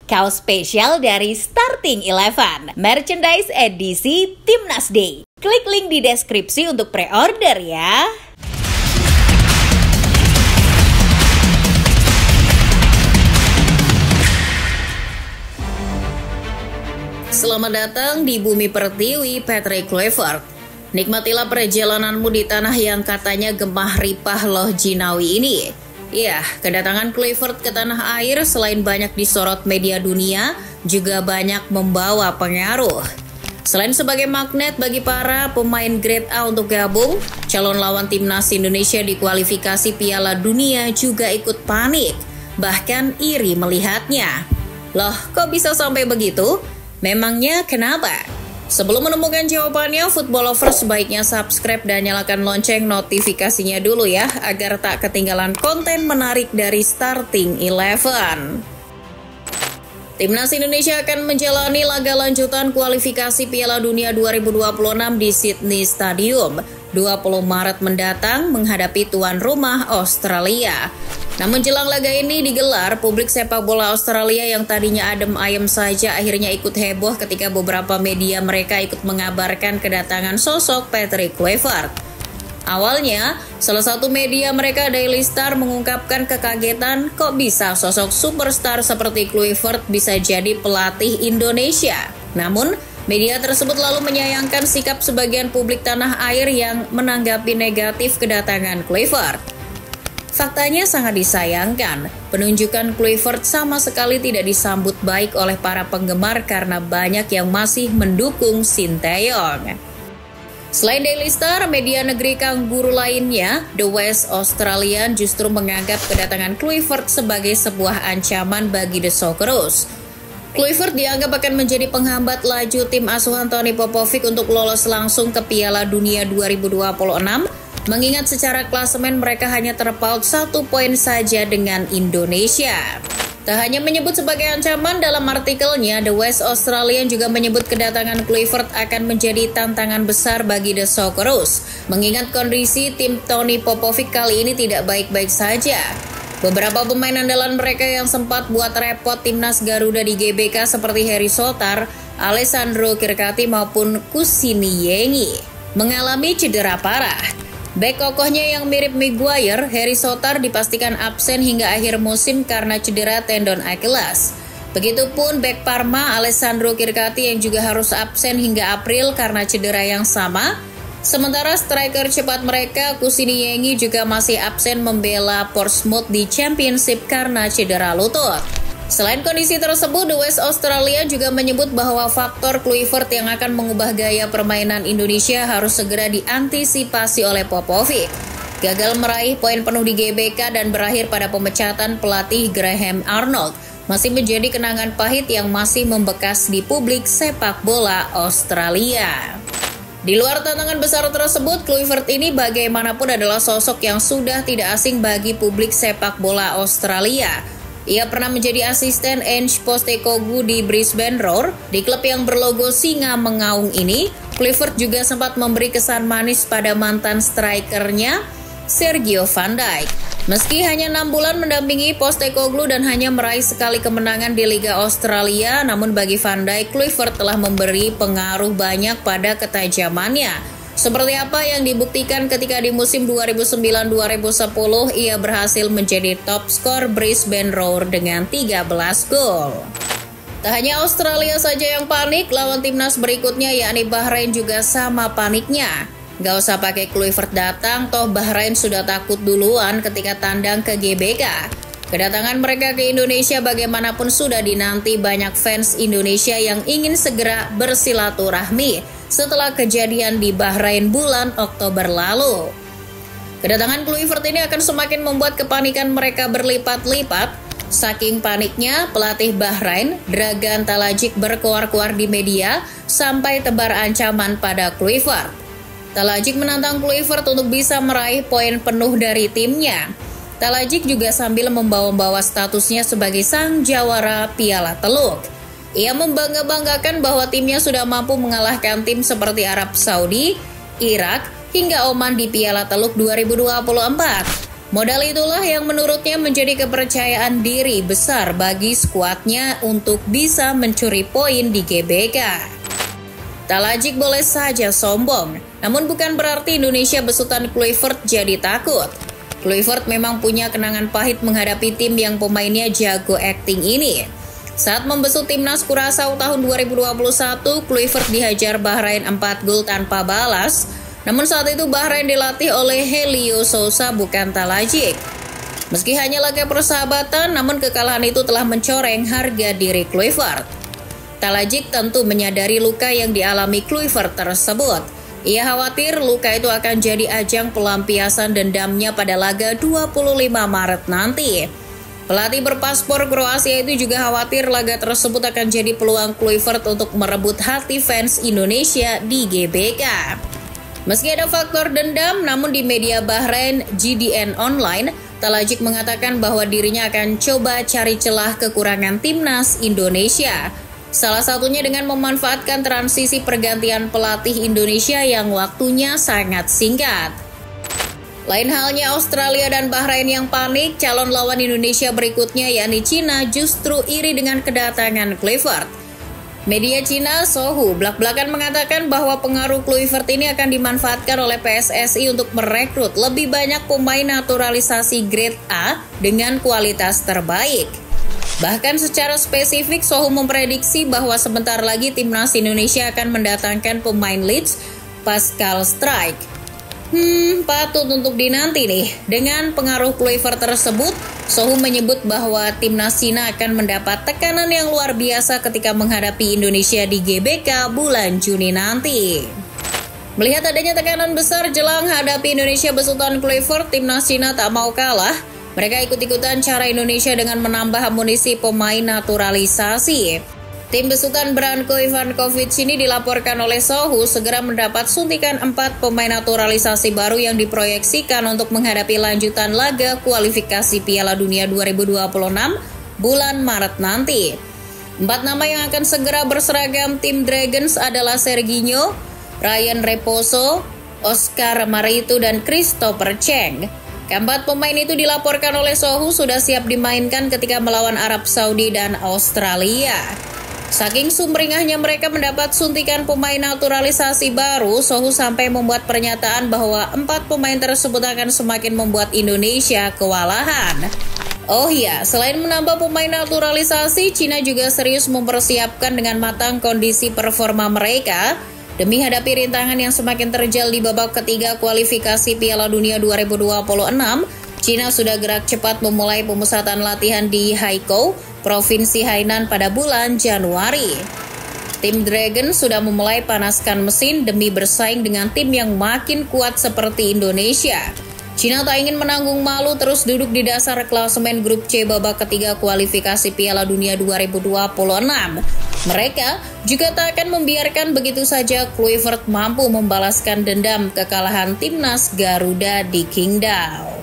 Kaos spesial dari Starting Eleven, merchandise edisi Timnas Day. Klik link di deskripsi untuk pre-order ya. Selamat datang di Bumi Pertiwi, Patrick Kluivert. Nikmatilah perjalananmu di tanah yang katanya gemah ripah loh jinawi ini. Ya, kedatangan Kluivert ke tanah air selain banyak disorot media dunia, juga banyak membawa pengaruh. Selain sebagai magnet bagi para pemain grade A untuk gabung, calon lawan timnas Indonesia di kualifikasi Piala Dunia juga ikut panik, bahkan iri melihatnya. Loh, kok bisa sampai begitu? Memangnya kenapa? Sebelum menemukan jawabannya, football lovers sebaiknya subscribe dan nyalakan lonceng notifikasinya dulu ya, agar tak ketinggalan konten menarik dari Starting Eleven. Timnas Indonesia akan menjalani laga lanjutan kualifikasi Piala Dunia 2026 di Sydney Stadium 20 Maret mendatang menghadapi tuan rumah Australia. Namun jelang laga ini digelar, publik sepak bola Australia yang tadinya adem ayem saja akhirnya ikut heboh ketika beberapa media mereka ikut mengabarkan kedatangan sosok Patrick Kluivert. Awalnya, salah satu media mereka Daily Star mengungkapkan kekagetan kok bisa sosok superstar seperti Kluivert bisa jadi pelatih Indonesia. Namun, media tersebut lalu menyayangkan sikap sebagian publik tanah air yang menanggapi negatif kedatangan Kluivert. Faktanya sangat disayangkan, penunjukan Kluivert sama sekali tidak disambut baik oleh para penggemar karena banyak yang masih mendukung Sinteyong. Selain Daily Star, media negeri kangguru lainnya, The West Australian justru menganggap kedatangan Kluivert sebagai sebuah ancaman bagi The Socceroos. Kluivert dianggap akan menjadi penghambat laju tim asuhan Tony Popovic untuk lolos langsung ke Piala Dunia 2026, mengingat secara klasemen mereka hanya terpaut 1 poin saja dengan Indonesia. Tak hanya menyebut sebagai ancaman, dalam artikelnya, The West Australian juga menyebut kedatangan Kluivert akan menjadi tantangan besar bagi The Socceroos, mengingat kondisi tim Tony Popovic kali ini tidak baik-baik saja. Beberapa pemain andalan mereka yang sempat buat repot timnas Garuda di GBK seperti Harry Sotar, Alessandro Kirkati maupun Kusini Yengi mengalami cedera parah. Bek kokohnya yang mirip Maguire, Harry Sotar dipastikan absen hingga akhir musim karena cedera tendon Achilles. Begitupun bek Parma, Alessandro Kirkati yang juga harus absen hingga April karena cedera yang sama. Sementara striker cepat mereka, Kusini Yengi juga masih absen membela Portsmouth di Championship karena cedera lutut. Selain kondisi tersebut, The West Australia juga menyebut bahwa faktor Kluivert yang akan mengubah gaya permainan Indonesia harus segera diantisipasi oleh Popovic. Gagal meraih poin penuh di GBK dan berakhir pada pemecatan pelatih Graham Arnold masih menjadi kenangan pahit yang masih membekas di publik sepak bola Australia. Di luar tantangan besar tersebut, Kluivert ini bagaimanapun adalah sosok yang sudah tidak asing bagi publik sepak bola Australia. Ia pernah menjadi asisten Ange Postecoglou di Brisbane Roar. Di klub yang berlogo singa mengaung ini, Kluivert juga sempat memberi kesan manis pada mantan strikernya, Sergio Van Dijk. Meski hanya 6 bulan mendampingi Postecoglou dan hanya meraih sekali kemenangan di Liga Australia, namun bagi Van Dijk, Kluivert telah memberi pengaruh banyak pada ketajamannya. Seperti apa yang dibuktikan ketika di musim 2009-2010 ia berhasil menjadi top skor Brisbane Roar dengan 13 gol. Tak hanya Australia saja yang panik, lawan timnas berikutnya yakni Bahrain juga sama paniknya. Gak usah pakai Kluivert datang, toh Bahrain sudah takut duluan ketika tandang ke GBK. Kedatangan mereka ke Indonesia bagaimanapun sudah dinanti banyak fans Indonesia yang ingin segera bersilaturahmi setelah kejadian di Bahrain bulan Oktober lalu. Kedatangan Kluivert ini akan semakin membuat kepanikan mereka berlipat-lipat. Saking paniknya, pelatih Bahrain, Dragan Talajik berkoar-koar di media sampai tebar ancaman pada Kluivert. Talajik menantang Kluivert untuk bisa meraih poin penuh dari timnya. Talajik juga sambil membawa-bawa statusnya sebagai sang jawara Piala Teluk. Ia membangga-banggakan bahwa timnya sudah mampu mengalahkan tim seperti Arab Saudi, Irak, hingga Oman di Piala Teluk 2024. Modal itulah yang menurutnya menjadi kepercayaan diri besar bagi skuadnya untuk bisa mencuri poin di GBK. Talajic boleh saja sombong, namun bukan berarti Indonesia besutan Kluivert jadi takut. Kluivert memang punya kenangan pahit menghadapi tim yang pemainnya jago acting ini. Saat membesut timnas Curaçao tahun 2021, Kluivert dihajar Bahrain 4 gol tanpa balas. Namun saat itu Bahrain dilatih oleh Helio Sousa bukan Talajic. Meski hanya laga persahabatan, namun kekalahan itu telah mencoreng harga diri Kluivert. Talajic tentu menyadari luka yang dialami Kluivert tersebut. Ia khawatir luka itu akan jadi ajang pelampiasan dendamnya pada laga 25 Maret nanti. Pelatih berpaspor Kroasia itu juga khawatir laga tersebut akan jadi peluang Kluivert untuk merebut hati fans Indonesia di GBK. Meski ada faktor dendam, namun di media Bahrain GDN Online, Talajic mengatakan bahwa dirinya akan coba cari celah kekurangan timnas Indonesia. Salah satunya dengan memanfaatkan transisi pergantian pelatih Indonesia yang waktunya sangat singkat. Lain halnya Australia dan Bahrain yang panik, calon lawan Indonesia berikutnya yakni Cina justru iri dengan kedatangan Kluivert. Media Cina Sohu belak-belakan mengatakan bahwa pengaruh Kluivert ini akan dimanfaatkan oleh PSSI untuk merekrut lebih banyak pemain naturalisasi grade A dengan kualitas terbaik. Bahkan secara spesifik Sohu memprediksi bahwa sebentar lagi timnas Indonesia akan mendatangkan pemain Leeds, Pascal Struijk. Patut untuk dinanti nih. Dengan pengaruh Kluivert tersebut, Sohu menyebut bahwa timnas Cina akan mendapat tekanan yang luar biasa ketika menghadapi Indonesia di GBK bulan Juni nanti. Melihat adanya tekanan besar jelang hadapi Indonesia besutan Kluivert, timnas Cina tak mau kalah. Mereka ikut-ikutan cara Indonesia dengan menambah amunisi pemain naturalisasi. Tim besutan Branko Ivankovic ini dilaporkan oleh Sohu segera mendapat suntikan 4 pemain naturalisasi baru yang diproyeksikan untuk menghadapi lanjutan laga kualifikasi Piala Dunia 2026 bulan Maret nanti. 4 nama yang akan segera berseragam tim Dragons adalah Serginho, Ryan Reposo, Oscar Marito, dan Christopher Cheng. Keempat pemain itu dilaporkan oleh Sohu sudah siap dimainkan ketika melawan Arab Saudi dan Australia. Saking sumringahnya mereka mendapat suntikan pemain naturalisasi baru, Sohu sampai membuat pernyataan bahwa 4 pemain tersebut akan semakin membuat Indonesia kewalahan. Oh iya, selain menambah pemain naturalisasi, Cina juga serius mempersiapkan dengan matang kondisi performa mereka demi hadapi rintangan yang semakin terjal di babak ketiga kualifikasi Piala Dunia 2026. Cina sudah gerak cepat memulai pemusatan latihan di Haikou, Provinsi Hainan pada bulan Januari. Tim Dragon sudah memulai panaskan mesin demi bersaing dengan tim yang makin kuat seperti Indonesia. Cina tak ingin menanggung malu terus duduk di dasar klasemen grup C babak ketiga kualifikasi Piala Dunia 2026. Mereka juga tak akan membiarkan begitu saja Kluivert mampu membalaskan dendam kekalahan timnas Garuda di Qingdao.